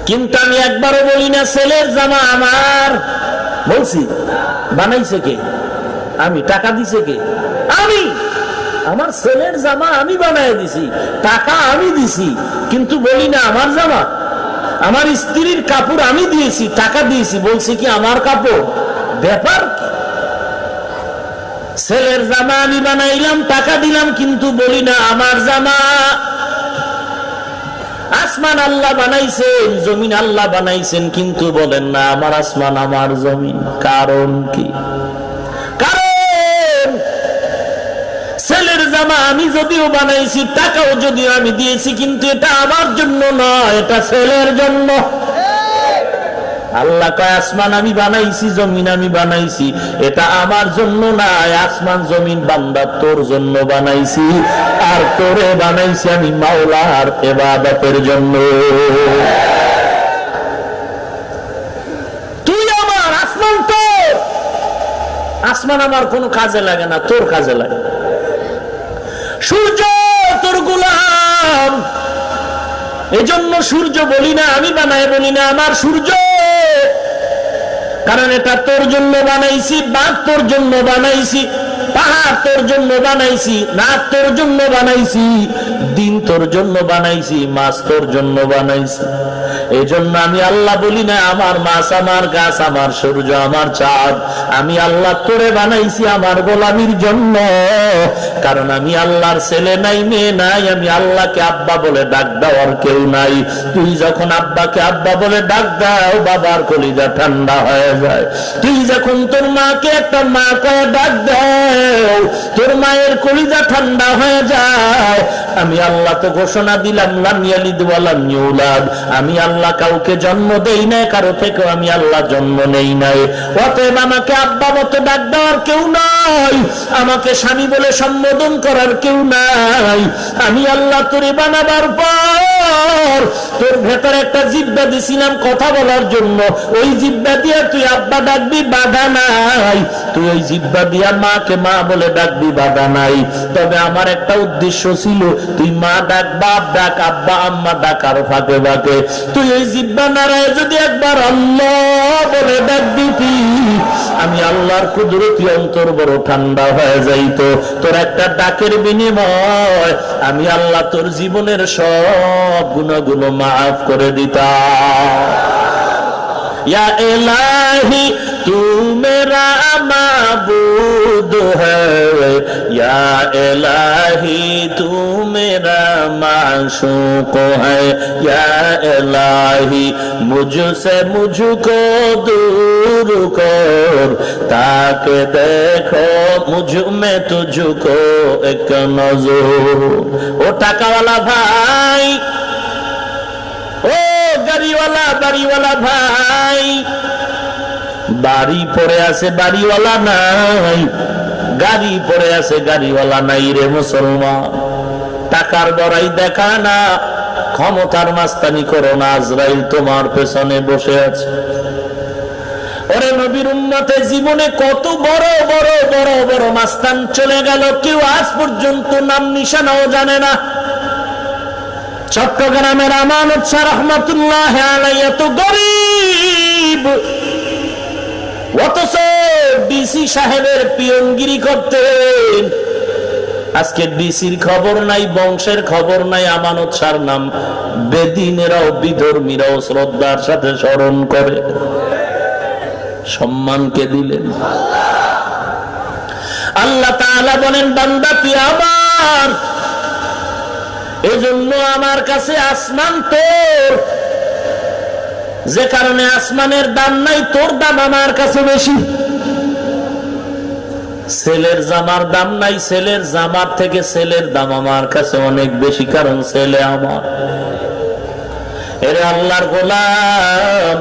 কিন্তু আমি একবারও বলি না ছেলের জামা আমার। বলছি বানাইছে কে? আমি। টাকা দিছে কে? আমি। আমার ছেলের জামা আমি বানায় দিছি, টাকা আমি দিছি, কিন্তু বলি না আমার জামা। আমার স্ত্রীর কাপড় আমি দিয়েছি, টাকা দিয়েছি, বলছি কি আমার কাপড়? ব্যাপার কি? ছেলের জামা আমি বানাইলাম, টাকা দিলাম, কিন্তু বলি না আমার জামা। আসমান আল্লাহ বানাইছেন, জমিন আল্লাহ বানাইছেন, কিন্তু বলেন না আমার আসমান আমার জমিন। কারণ কি? কারণ ছেলের জামা আমি যদিও বানাইছি, টাকাও যদিও আমি দিয়েছি, কিন্তু এটা আমার জন্য নয়, এটা ছেলের জন্য। আল্লাহ কয় আসমান আমি বানাইছি, জমিন আমি বানাইছি, এটা আমার জন্য না। আসমান জমিন বান্দা তোর জন্য বানাইছি, আর তোরে বানাইছি আমি মাওলার ইবাদতের জন্য। তুই আমার, আসমান তোর। আসমান আমার কোনো কাজে লাগে না, তোর কাজে লাগে। সূর্য তোর গোলাম, এজন্য সূর্য বলি না আমি বানাই, বলি না আমার সূর্য, কারণ এটা তোর জন্য বানাইছি। বাঘ তোর জন্য বানাইছি, পাহাড় তোর জন্য বানাইছি, রাত তোর জন্য বানাইছি, দিন তোর জন্য বানাইছি, মাছ তোর জন্য বানাইছি। এই জন্য আমি আল্লাহ বলি না আমার মাছ, আমার গাছ, আমার সূর্য, আমার চাঁদ। আমি আল্লাহ তোরে বানাইছি আমার গোলামির জন্য, কারণ আমি আল্লাহর ছেলে নাই, মেয়ে নাই, আমি আল্লাহকে আব্বা বলে ডাক দেওয়ার কেউ নাই। তুই যখন আব্বাকে আব্বা বলে ডাক দাও, বাবার কলিজা ঠান্ডা হয়ে যায়। তুই যখন তোর মাকে একটা মা কয়ে ডাক দাও, তোর মায়ের কলিজা ঠান্ডা হয়ে যায়। আমি আল্লাহ তো ঘোষণা দিলাম লাম ইয়ালিদ ওয়া লাম ইউলাদ, আমি আল্লাহ কাউকে জন্ম দেই নাই, কারো থেকে আমি আল্লাহ জন্ম নেই নাই। অতএব আমাকে আব্বা মতো ডাক দেওয়ার কেউ নাই, আমাকে স্বামী বলে সম্বোধন করার কেউ নাই। আমি আল্লাহ তোরে বানাবার পর তোর ভেতরে একটা জিহ্বা দিছিলাম কথা বলার জন্য, ওই জিহ্বা দিয়ে তুই আব্বা ডাকবি, বাধা নাই। তুই ওই জিহ্বা দিয়া মাকে মা বলে ডাকবি, বাধা নাই। তবে আমার একটা উদ্দেশ্য ছিল, তুই মা ডাক, বাপ ডাক, আব্বা আম্মা ডাকার ফাঁকে ফাঁকে তুই ওই জিহ্বা নাড়ায় যদি একবার আল্লাহ বলে ডাক দিতি, আমি আল্লাহর কুদরতি অন্তর বড় ঠান্ডা হয়ে যাইত। তোর একটা ডাকের বিনিময় আমি আল্লাহ তোর জীবনের সব গুনাহগুলো মাফ করে দিতাম। या इलाही तू मेरा माबूद है, या इलाही तू मेरा माशूक है, या इलाही मुझसे मुझको दूर कर, ताकि देखो मुझ में तुझको एक नजर। ओ टाका वाला भाई, ও বাড়িওয়ালা ভাই, বাড়ি পড়ে আছে বাড়িওয়ালা নাই, গাড়ি পড়ে আছে গাড়িওয়ালা নাই রে মুসলমান। টাকার বড়াই দেখা না, ক্ষমতার মাস্তানি করো না, আজরাইল তোমার পেছনে বসে আছে। ওরে নবীর উম্মতে জীবনে কত বড় বড় বড় বড় মাস্তান চলে গেল, কেউ আজ পর্যন্ত নাম নিশানাও জানে না। চট্টগ্রামের আমানত শাহ রহমাতুল্লাহ আলাইহি এত গরীব, অথচ ডিসি সাহেবের পিয়নগিরি করতেন। আজকে ডিসির খবর নাই, বংশের খবর নাই। আমানত শাহর নাম বেদিনেরাও বিধর্মীরাও শ্রদ্ধার সাথে স্মরণ করে। সম্মানকে দিলেন আল্লাহ তাআলা। বলেন বান্দা তুই আমার, এজন্য আমার কাছে আসমান তোর, যে কারণে আসমানের দাম নাই, তোর দাম আমার কাছে বেশি। ছেলের জামার দাম নাই, ছেলের জামার থেকে ছেলের দাম আমার কাছে অনেক বেশি, কারণ ছেলে আমার। এরে আল্লাহর গোলাম,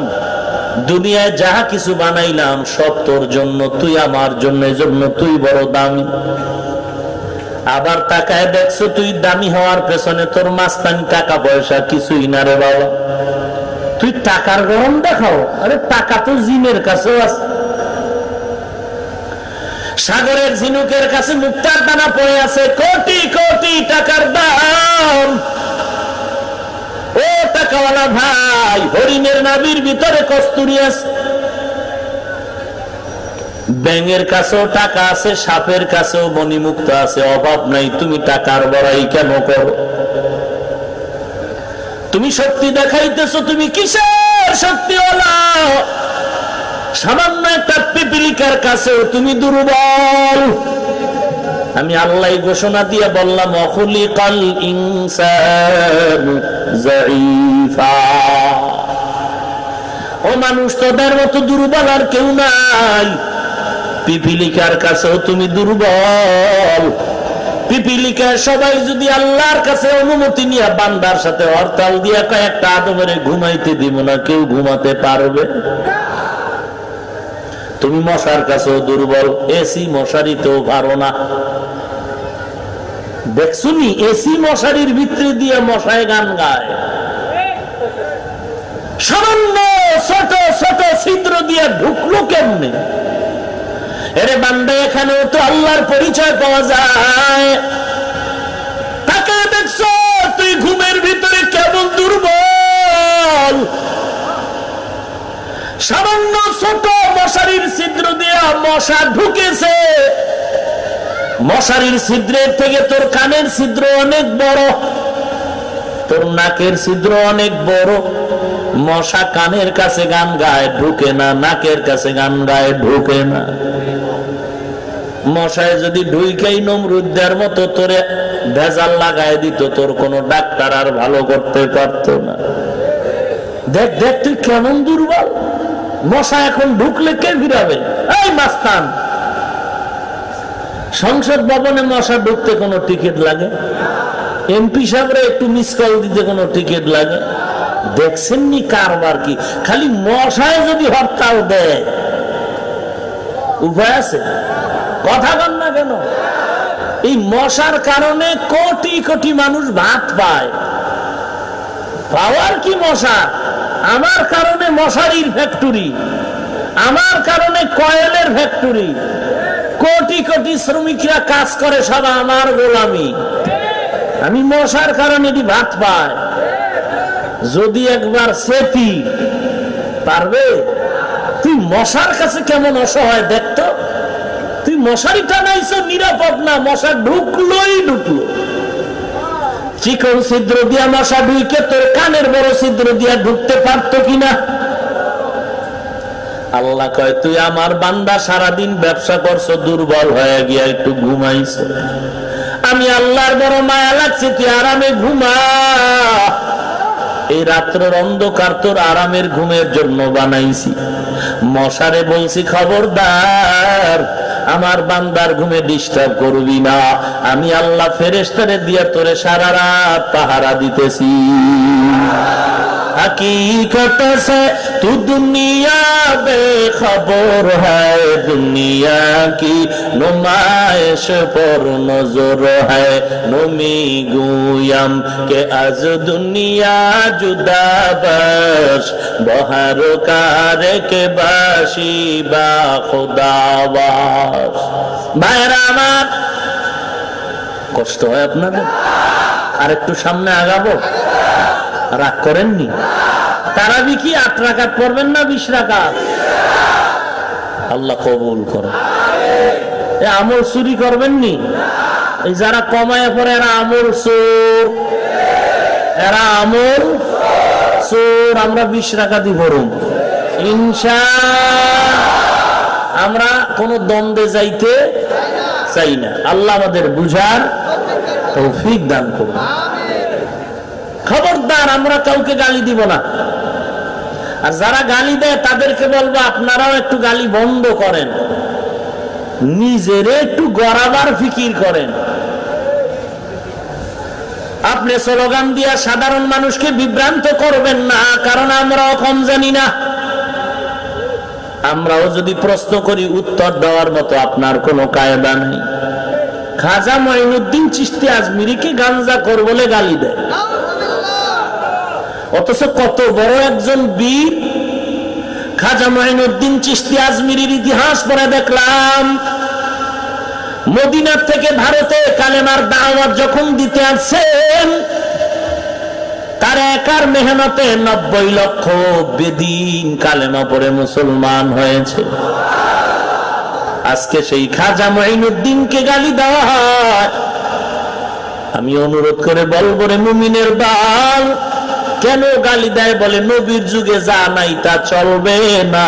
দুনিয়ায় যাহা কিছু বানাইলাম সব তোর জন্য, তুই আমার জন্য, এজন্য তুই বড় দামি। আবার তাকায় দেখছো তুই দামি হওয়ার পেছনে তোর মাস্তানি টাকা পয়সা কিছুই না রে বাবা। তুই টাকার গরম দেখাও? আরে টাকা তো জিনের কাছেও আছে। সাগরের ঝিনুকের কাছে মুক্তার দানা পড়ে আছে, কোটি কোটি টাকার দাম। ও টাকাওয়ালা ভাই, হরিণের নাভির ভিতরে কস্তুরী আছে। ব্যাঙের কাছেও টাকা আছে, সাপের কাছেও মণিমুক্ত আছে, অভাব নাই। তুমি টাকার বড়াই কেন করো? তুমি শক্তি দেখাইতেছো, তুমি কিসের শক্তিওয়ালা? সামান্য একটা পিপিলিকার কাছেও তুমি দুর্বল। আমি আল্লাহ ঘোষণা দিয়ে বললাম, অখুলিকাল ইনসানু যায়ীফা। ও মানুষ, তোদের মতো দুর্বল আর কেউ নাই। পিপিলিকার কাছেও তুমি দুর্বল। পিপিলিকা সবাই যদি আল্লাহর কাছে অনুমতি নিয়ে বান্দার সাথে হরতাল দিয়া কয়েকটা আদমের ঘুমাইতে দিব না, কেউ ঘুমাতে পারবে? তুমি মশার কাছেও দুর্বল, এসি মশারিতেও পারো না। দেখছুনি এসি মশারির ভিতরে দিয়ে মশায় গান গায়। সামান্য ছোট ছোট ছিদ্র দিয়ে ঢুকলো কেমনে? এরে বান্দা, এখানেও তো আল্লাহর পরিচয় পাওয়া যায়। তাকে দেখছো তুই ঘুমের ভিতরে কেমন দুর্বল। সামান্য ছোট মশারির ছিদ্র দিয়ে মশা ঢুকেছে। মশারির ছিদ্রের থেকে তোর কানের ছিদ্র অনেক বড়, তোর নাকের ছিদ্র অনেক বড়। মশা কানের কাছে গান গায়, ঢুকে না। নাকের কাছে গান গায়, ঢুকে না। মশায় যদি ঢুইকাই নমরুদের মতো তোরে ভেজাল লাগায় দিত, তোর কোনো ডাক্তার আর ভালো করতে পারতো না। দেখ দেখ তুই কেমন দুর্বল। মশা এখন ঢুকলে কে ফিরাবে? এই মাস্তান, সংসদ ভবনে মশা ঢুকতে কোনো টিকিট লাগে? এমপি সাহেবরা একটু মিস কল দিতে কোনো টিকিট লাগে? দেখছেননি কারবার কি? খালি মশায় যদি হরতাল দেয়, উপায় আছে? কথা বল না কেন? এই মশার কারণে কোটি কোটি মানুষ ভাত পায়। পাওয়ার কি মশা? আমার কারণে মশারির ফ্যাক্টরি, আমার কারণে কয়েলের ফ্যাক্টরি। কোটি কোটি শ্রমিকরা কাজ করে, সব আমার গোলামি। আমি মশার কারণে ভাত পাই। যদি একবার সেটি পারবে, তুই মশার কাছে কেমন অসহায় দেখতো। তুই মশারি টানাইছো, নিরাপদ না। মশা ঢুকলোই ঢুকলো। চিকন ছিদ্র দিয়া মশা ঢুকে তোর কানের বড় ছিদ্র দিয়া ঢুকতে পারতো কিনা? আল্লাহ কয়, তুই আমার বান্দা সারাদিন ব্যবসা করছো, দুর্বল হয়ে গিয়া একটু ঘুমাইছো। আমি আল্লাহর বড় মায়া লাগছে, তুই আরামে ঘুমা। এই রাত্রের অন্ধকার তোর আরামের ঘুমের জন্য বানাইছি। মশারে বলছি, খবরদার আমার বান্দার ঘুমে ডিস্টার্ব করবি না। আমি আল্লাহ ফেরেশতারে দিয়া তোরে সারা রাত পাহারা দিতেছি। हकीकत से तू दुनिया बेखबर है, दुनिया की नुमाइश पर नजर है। नमी गुयम के आज दुनिया जुदा बस, बहर कार के बाशी बा खुदावास। भाईरा আমার কষ্ট হয় আপনাদের? আর একটু সামনে আগাবো? রাগ করেননি? তারাবি কি 8 রাকাত পড়বেন না 20 রাকাত? আল্লাহ কবুল করে। আমল চুরি করবেননি? এই যারা কমায় পড়ে এরা আমল চোর, এরা আমল চোর। আমরা 20 রাকাতই পড়ুন ইনশাআল্লাহ। আমরা কোন দ্বন্দ্বে যাইতে চাই না। আল্লাহ আমাদের বুঝার তৌফিক দান করুন। খবরদার আমরা কাউকে গালি দিব না। আর যারা গালি দেয় তাদেরকে বলবো, আপনারাও একটু গালি বন্ধ করেন, নিজেরে একটু গড়াবার ফিকির করেন। আপনি স্লোগান দিয়া সাধারণ মানুষকে বিভ্রান্ত করবেন না, কারণ আমরাও কম জানি না। আমরাও যদি প্রশ্ন করি, উত্তর দেওয়ার মতো আপনার কোনো কায়দা নেই। খাজা মঈনুদ্দিন চিশতি আজমিরিকে গাঞ্জাখোর বলে গালি দেয়। অথচ কত বড় একজন বীর। খাজা মঈনুদ্দিন চিশতি আজমিরির ইতিহাস পড়ে দেখলাম, মদিনা থেকে ভারতে কালেমার দাওয়াত যখন দিতে আসছেন, তার একার মেহনতে 90 লক্ষ বেদিন কালেমা পড়ে মুসলমান হয়েছে। আজকে সেই খাজা মঈনুদ্দিনকে গালি দেওয়া হয়। আমি অনুরোধ করে বলবো রে মুমিনের দল, কেন গালি দেয়? বলে নবীর যুগে যা নাই তা চলবে না।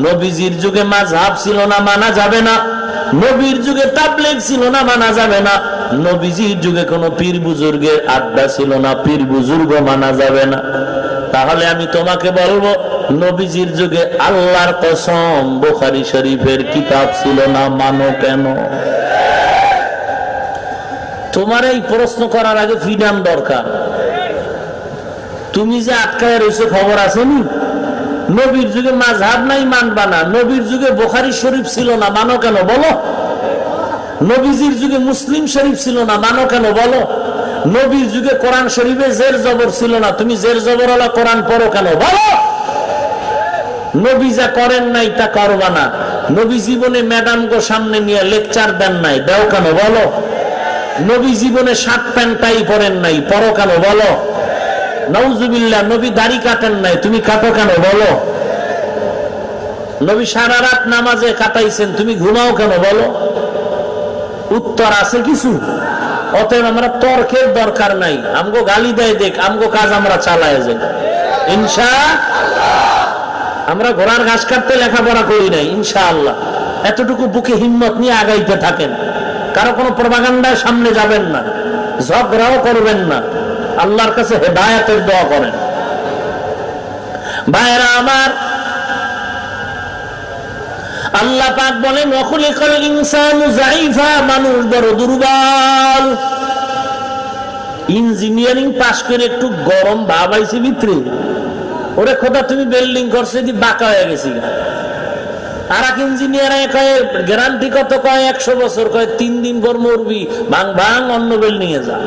নবীজির যুগে মাযহাব ছিল না, মানা যাবে না। নবীর যুগে তাবলীগ ছিল না, মানা যাবে না। নবীজির যুগে কোনো পীর বুজুর্গের আড্ডা ছিল না, পীর বুজুর্গ মানা যাবে না। তাহলে আমি তোমাকে বলবো, নবীজির যুগে আল্লাহর কসম বুখারী শরীফের কিতাব ছিল না, মানো কেন? তোমার এই প্রশ্ন করার আগে ফ্রিডম দরকার। তুমি যে আটকায় রয়েছে খবর আছে নি? নবীর যুগে মাযহাব নাই, মানবা না। নবীর যুগে বুখারী শরীফ ছিল না, মানো কেন বলো? নবীজির যুগে মুসলিম শরীফ ছিল না, মানো কেন বলো? নবীর যুগে কোরআন শরীফে জের জবর ছিল না, তুমি জের জবরওয়ালা কোরআন পড়ো কেন বলো? নবী যা করেন নাই তা করবা না। নবী জীবনে ম্যাডাম গো সামনে নিয়ে লেকচার দেন নাই, দাও কেন বলো? নবী জীবনে শার্ট প্যান্ট টাই পরেন নাই, পরো কেন বলো? নাউজুবিল্লাহ, নবী দাড়ি কাটেন নাই, তুমি কাটো কেন বলো? নবী সারা রাত নামাজে কাটাইছেন, তুমি ঘুমাও কেন বলো? উত্তর আছে কিছু? অতএব আমরা তর্কের দরকার নাই। আমগো গালি দেয় দেখ, আমগো কাজ আমরা চালায় যাই ইনশাআল্লাহ। আমরা ঘোড়ার ঘাস কাটতে লেখাপড়া করি নাই, ইনশাআল্লাহ। এতটুকু বুকে হিম্মত নিয়ে আগাইতে থাকেন। কারো কোনো প্রপাগান্ডায় সামনে যাবেন না, ঝগড়াও করবেন না। আল্লাহর কাছে হেদায়েতের দোয়া করেন। ভাইরা আমার, আল্লাহ পাক বলেন ওয়াখুলিকাল ইনসানু যায়ীফা, মানুষ বড় দুর্বল। ইঞ্জিনিয়ারিং পাশ করে একটু গরম ভাব আইছে ভিতরে, ওরে খোদা তুমি বিল্ডিং করছে কি বাঁকা হয়ে গেছি। আর এক ইঞ্জিনিয়ার গ্যারান্টি কত কয় 100 বছর, কয় 3 দিন পর মরবি, ভাঙ ভাঙ অন্য বিল্ডিং এ যা।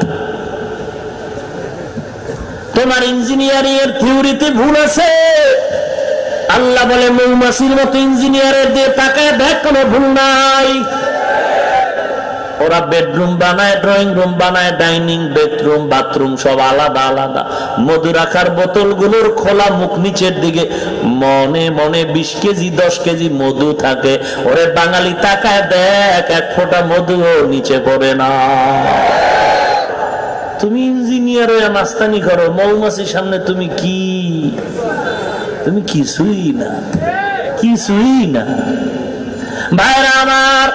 তোমার ইঞ্জিনিয়ারিং এর থিওরিতে ভুল আছে। আল্লাহ বলে মৌমাছির মতো ইঞ্জিনিয়ারের দিয়ে তাকায় দেখ, কোনো ভুল নাই। ওরা বেডরুম বানায়, ড্রয়িং রুম বানায়, ডাইনিং, বেডরুম, বাথরুম সব আলাদা আলাদা। মধু রাখার বোতলগুলোর খোলা মুখ নিচের দিকে মনে মনে 20 কেজি 10 কেজি মধু থাকে। ওরে বাঙালি তাকায় দেখ, এক ফোঁটা মধু নিচে পড়ে না। তুমি ইঞ্জিনিয়ার হয়ে মাস্তানি করো, মৌমাছির সামনে তুমি কি? তুমি কিছুই না, কিছুই না। ভাইরা আমার,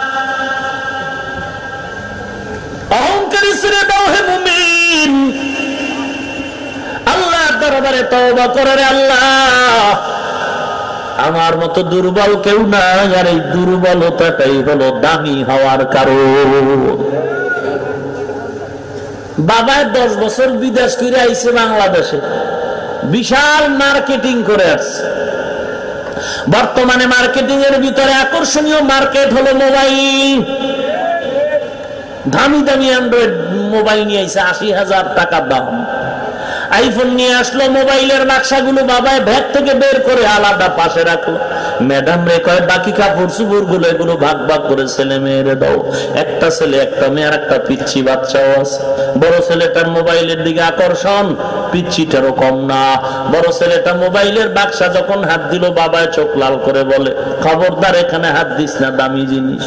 অহংকারী ছেড়ে দাও হে মুমিন। আল্লাহর দরবারে তওবা করে রে আল্লাহ, আমার মতো দুর্বল কেউ নাই। আর এই দুর্বলতাটাই হলো দামি হওয়ার কারণ। বাবা 10 বছর বিদেশ করে আইছে বাংলাদেশে, বিশাল মার্কেটিং করে আসছে। বর্তমানে মার্কেটিং এর ভিতরে আকর্ষণীয় মার্কেট হলো মোবাইল। দামি দামি অ্যান্ড্রয়েড মোবাইল নিয়ে আইছে, 80,000 টাকা দাম। আইফোন নিয়ে আসলো, মোবাইলের নকশাগুলো বাবায় ব্যাগ থেকে বের করে আলাদা পাশে রাখলো। ম্যাডাম রে কয় বাকি কাপড় চুপড় গুলো এগুলো ভাগ ভাগ করে ছেলে মেয়েরে দাও। একটা ছেলে একটা মেয়ে আর একটা পিচ্ছি বাচ্চাও আছে। বড় ছেলেটার মোবাইলের দিকে আকর্ষণ, পিচ্ছিটারও কম না। বড় ছেলেটা মোবাইলের বাক্সা যখন হাত দিল, বাবায় চোখ লাল করে বলে খবরদার এখানে হাত দিস না, দামি জিনিস।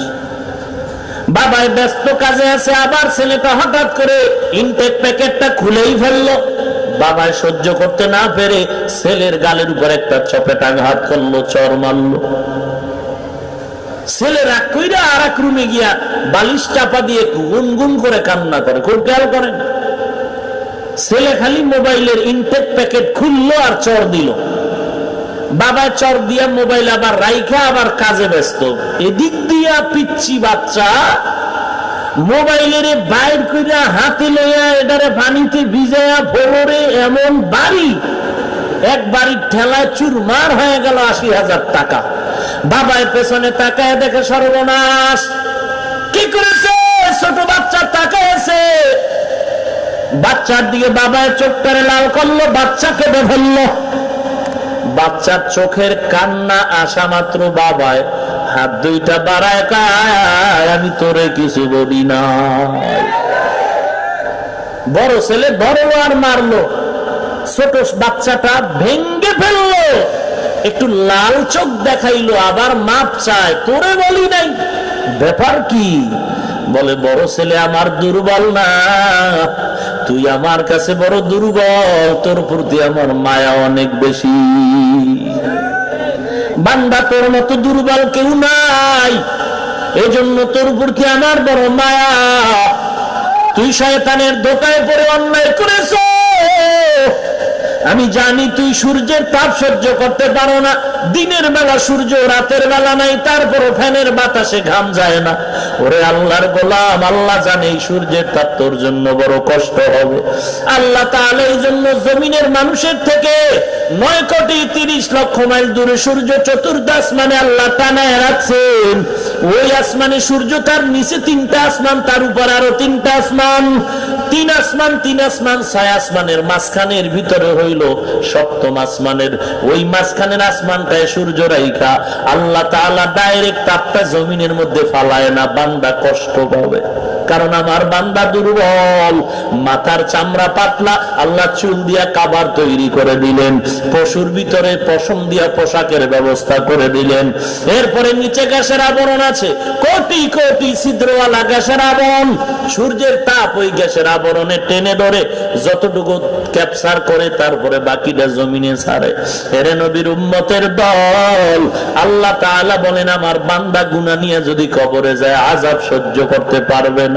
বাবায় ব্যস্ত কাজে আছে, আবার ছেলেটা হঠাৎ করে ইনটেক প্যাকেটটা খুলেই ফেললো। বাবায় সহ্য করতে না পেরে ছেলের গালের উপর একটা চপেটাঘাত করলো, চর মারলো। ছেলে রাগ কইরা আর এক রুমে গিয়া বালিশ চাপা দিয়ে গুনগুন করে কান্না করে। খুব খেয়াল করেন, ছেলে খালি মোবাইলের ইনটেক প্যাকেট খুললো আর চর দিল। বাবা চর দিয়া মোবাইল আবার রাইখা আবার কাজে ব্যস্ত। এদিক দিয়া পিচ্ছি বাচ্চা মোবাইলের বাইর কইরা হাতে লইয়া এটারে পানিতে ভিজাইয়া ফ্লোরে এমন বাড়ি, এক বাড়ির ঠেলায় চুরমার হয়ে গেল 80,000 টাকা। বাবায় পেছনে তাকায় দেখে সর্বনাশ। কি করেছে? ছোট বাচ্চা তাকায়ছে, বাচ্চার দিকে বাবায় চোখ করে লাল করলো, বাচ্চাকে ধরলো। বাচ্চার চোখের কান্না আসা মাত্র বাবায় হাত দুইটা বাড়ায় কায়, আমি তোরে কিছু বলি না। বড় ছেলে বড় আর মারলো, ছোট বাচ্চাটা ভেঙ্গে ফেললো, একটু লাল চোখ দেখাইলো, আবার মাপ চায়, তোরে বলি নাই। ব্যাপার কি? বলে বড় ছেলে আমার দুর্বল না, তুই আমার কাছে বড় দুর্বল, তোর প্রতি আমার মায়া অনেক বেশি। বান্দা তোর মতো দুর্বল কেউ নাই, এজন্য তোর প্রতি আমার বড় মায়া। তুই শয়তানের ধোঁকায় পড়ে অন্যায় করেছ, আমি জানি তুই সূর্যের তাপ সহ্য করতে পারো না। দিনের বেলা সূর্য, রাতের বেলা নাই, তারপরও ফ্যানের বাতাসে ঘাম যায় না। ওরে আল্লাহর গোলাম, আল্লাহ জানে এই সূর্যের তাপ তোর জন্য বড় কষ্ট হবে। আল্লাহ তাআলা এই জন্য জমিনের মানুষের থেকে 9,30,00,000 মাইল দূরে সূর্য চতুর্থ আসমানে আল্লাহ টানায় রাখছেন। ওই আসমানে সূর্য, তার নিচে 3টা আসমান, তার উপর আরো 3টা আসমান। 3 আসমান 3 আসমান 6 আসমানের মাঝখানের ভিতরে হইল 7ম আসমানের। ওই মাঝখানের আসমানটায় সূর্য রাইখা আল্লাহ তাআলা ডাইরেক্ট তাপটা জমিনের মধ্যে ফালায় না, বান্দা কষ্ট পাবে। কারণ আমার বান্দা দুর্বল, মাথার চামড়া পাতলা, আল্লাহ চুল দিয়া কাবার তৈরি করে দিলেন, পশুর ভিতরে পশম দিয়া পোশাকের ব্যবস্থা করে দিলেন। এরপরে নিচে গ্যাসের আবরণ আছে, কোটি কোটি ছিদ্রওয়ালা গ্যাসের আবরণ। সূর্যের তাপ ওই গ্যাসের আবরণে টেনে ধরে যতটুকু ক্যাপচার করে, তারপরে বাকিটা জমিনে ছাড়ে। এরে নবীর উম্মতের দল, আল্লাহ তাআলা বলেন আমার বান্দা গুনাহ নিয়ে যদি কবরে যায় আযাব সহ্য করতে পারবে না।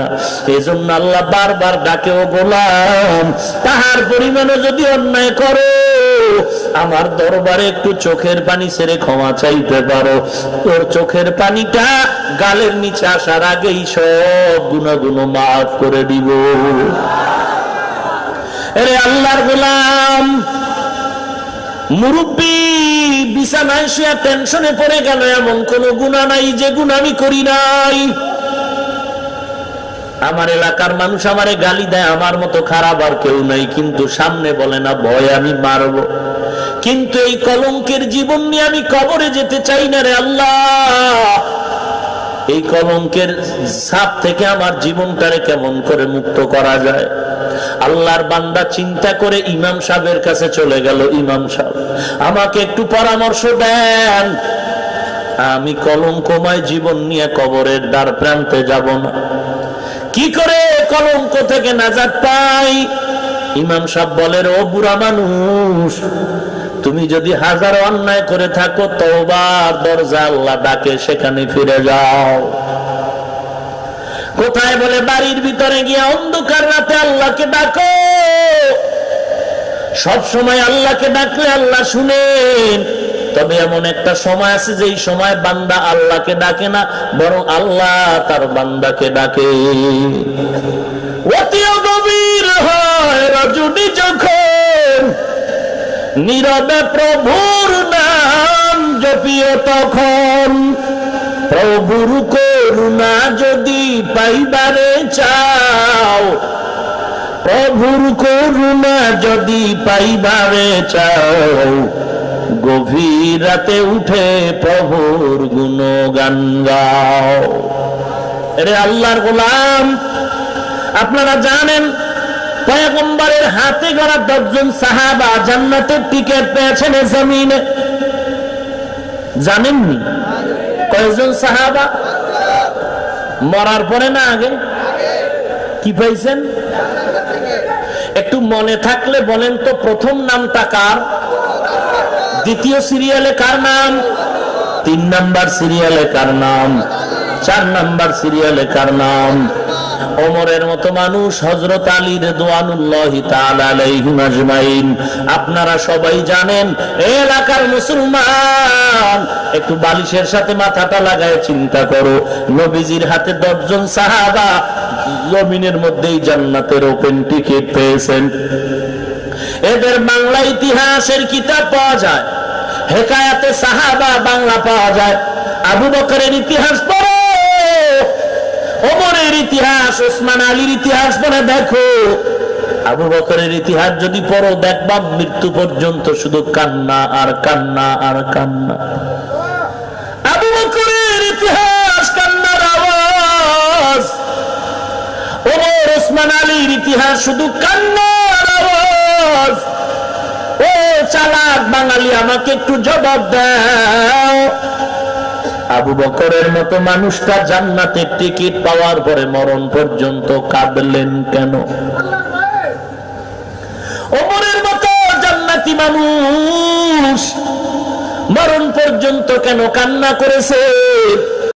এই জন্য আল্লাহ বারবার ডাকে, ও গোলাম, তাহার পরিমাণে যদি অন্যায় করো আমার দরবারে একটু চোখের পানি ছেড়ে ক্ষমা চাইতে পারো। তোর চোখের পানিটা গালের নিচে আসার আগেই সব গুনাহগুলো মাফ করে দিব। আরে আল্লাহর গোলাম, মুরব্বী বিছানায় শুয়ে টেনশনে পড়ে গেল, এমন কোন গুনাহ নাই যে গুনাহ আমি করি নাই। আমার এলাকার মানুষ আমারে গালি দেয়, আমার মতো খারাপ আর কেউ নাই, কিন্তু সামনে বলে না, ভয় আমি মারব। কিন্তু এই কলঙ্কের জীবন নিয়ে আমি কবরে যেতে চাই না রে আল্লাহ। এই কলঙ্কের ছাপ থেকে আমার জীবনটারে কেমন করে মুক্ত করা যায়। আল্লাহর বান্দা চিন্তা করে ইমাম সাহেবের কাছে চলে গেল, ইমাম সাহেব আমাকে একটু পরামর্শ দেন, আমি কলঙ্কময় জীবন নিয়ে কবরের দ্বার প্রান্তে যাব না, কি করে কলঙ্ক থেকে নাজাত পাই? ইমাম সাহেব বলেন, ও বুড়া মানুষ, তুমি যদি হাজার অন্যায় করে থাকো, তওবার দরজা আল্লাহ ডাকে, সেখানে ফিরে যাও। কোথায়? বলে বাড়ির ভিতরে গিয়ে অন্ধকার রাতে আল্লাহকে ডাকো। সব সময় আল্লাহকে ডাকলে আল্লাহ শুনেন, তবে এমন একটা সময় আছে যেই সময় বান্দা আল্লাহকে ডাকে না, বরং আল্লাহ তার বান্দাকে ডাকে। অতিও গভীর হয় রজনী যখন, নীরবে প্রভুর নাম জপিও তখন। প্রভুর করুণা যদি পাইবারে চাও, প্রভুর করুণা যদি পাইবারে চাও, গভীর রাতে উঠে প্রভুর গুণগান গাও। আরে আল্লাহর গোলাম, আপনারা জানেন পয়গম্বরের হাতে গড়া 10 জন সাহাবা জান্নাতের টিকিট পেয়েছেন জমিনে। জানেননি কয়জন সাহাবা? মরার পরে না আগে? কি পাইছেন একটু মনে থাকলে বলেন তো, প্রথম নামটা কার? দ্বিতীয় সিরিয়ালে কার নাম? 3 নাম্বার সিরিয়ালে কার নাম? 4 নাম্বার সিরিয়ালে কার নাম? ওমরের মতো মানুষ, হযরত আলী রাদিয়াল্লাহু তাআলা আলাইহি আজমাইন। আপনারা সবাই জানেন, এলাকার মুসলমান, একটু বালিশের সাথে মাথাটা লাগায় চিন্তা করো, নবীজির হাতে 10 জন সাহাবা জমিনের মধ্যেই জান্নাতের ওপেন টিকিট পেয়েছেন। এদের বাংলা ইতিহাসের কিতাব পাওয়া যায়, হেকায়াতে সাহাবা বাংলা পাওয়া যায়। আবু বকরের ইতিহাস পড়ো, ওমরের ইতিহাস, ওসমান আলীর ইতিহাস পড়ে দেখো, আবু বকরের ইতিহাস যদি পড়ো দেখবা মৃত্যু পর্যন্ত শুধু কান্না আর কান্না আর কান্না। আবু বকরের ইতিহাস কান্নার আওয়াজ, ওমর ওসমান আলীর ইতিহাস শুধু কান্নার আওয়াজ। ও চালাক বাঙালি, আমাকে একটু জবাব দাও, আবু বকরের মতো মানুষটা জান্নাতের টিকিট পাওয়ার পরে মরণ পর্যন্ত কাঁদলেন কেন? ওমরের মতো জান্নাতি মানুষ মরণ পর্যন্ত কেন কান্না করেছে?